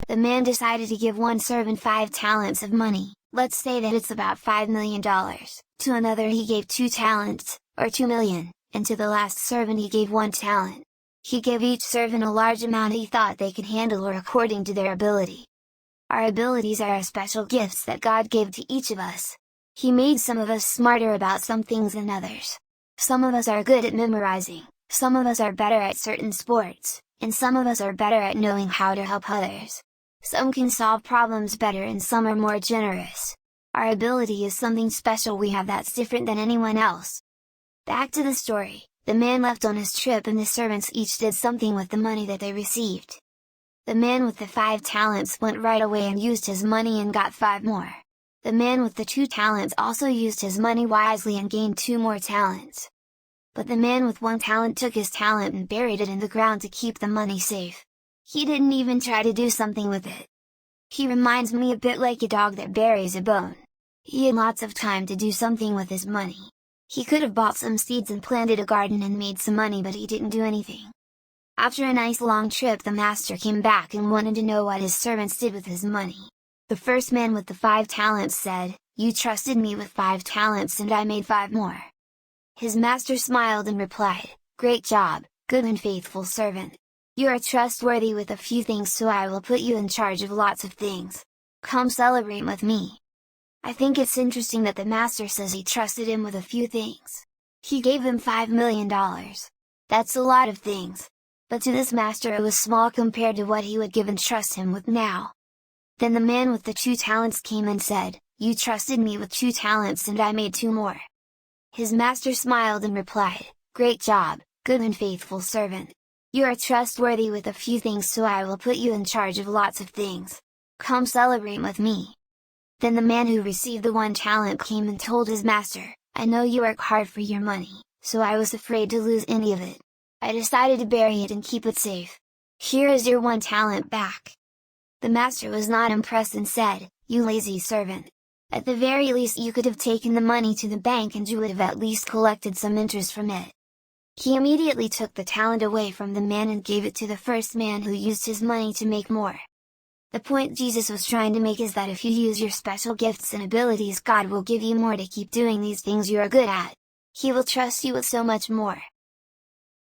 The man decided to give one servant 5 talents of money, let's say that it's about $5 million, to another he gave 2 talents, or 2 million, and to the last servant he gave 1 talent. He gave each servant a large amount he thought they could handle or according to their ability. Our abilities are our special gifts that God gave to each of us. He made some of us smarter about some things than others. Some of us are good at memorizing, some of us are better at certain sports, and some of us are better at knowing how to help others. Some can solve problems better and some are more generous. Our ability is something special we have that's different than anyone else. Back to the story, the man left on his trip and the servants each did something with the money that they received. The man with the 5 talents went right away and used his money and got 5 more. The man with the 2 talents also used his money wisely and gained 2 more talents. But the man with 1 talent took his talent and buried it in the ground to keep the money safe. He didn't even try to do something with it. He reminds me a bit like a dog that buries a bone. He had lots of time to do something with his money. He could have bought some seeds and planted a garden and made some money, but he didn't do anything. After a nice long trip, the master came back and wanted to know what his servants did with his money. The first man with the 5 talents said, "You trusted me with 5 talents and I made 5 more." His master smiled and replied, "Great job, good and faithful servant. You are trustworthy with a few things, so I will put you in charge of lots of things. Come celebrate with me." I think it's interesting that the master says he trusted him with a few things. He gave him $5 million. That's a lot of things. But to this master it was small compared to what he would give and trust him with now. Then the man with the 2 talents came and said, "You trusted me with 2 talents and I made 2 more." His master smiled and replied, "Great job, good and faithful servant. You are trustworthy with a few things, so I will put you in charge of lots of things. Come celebrate with me." Then the man who received the 1 talent came and told his master, "I know you work hard for your money, so I was afraid to lose any of it. I decided to bury it and keep it safe. Here is your 1 talent back." The master was not impressed and said, "You lazy servant. At the very least you could have taken the money to the bank and you would have at least collected some interest from it." He immediately took the talent away from the man and gave it to the first man who used his money to make more. The point Jesus was trying to make is that if you use your special gifts and abilities, God will give you more to keep doing these things you are good at. He will trust you with so much more.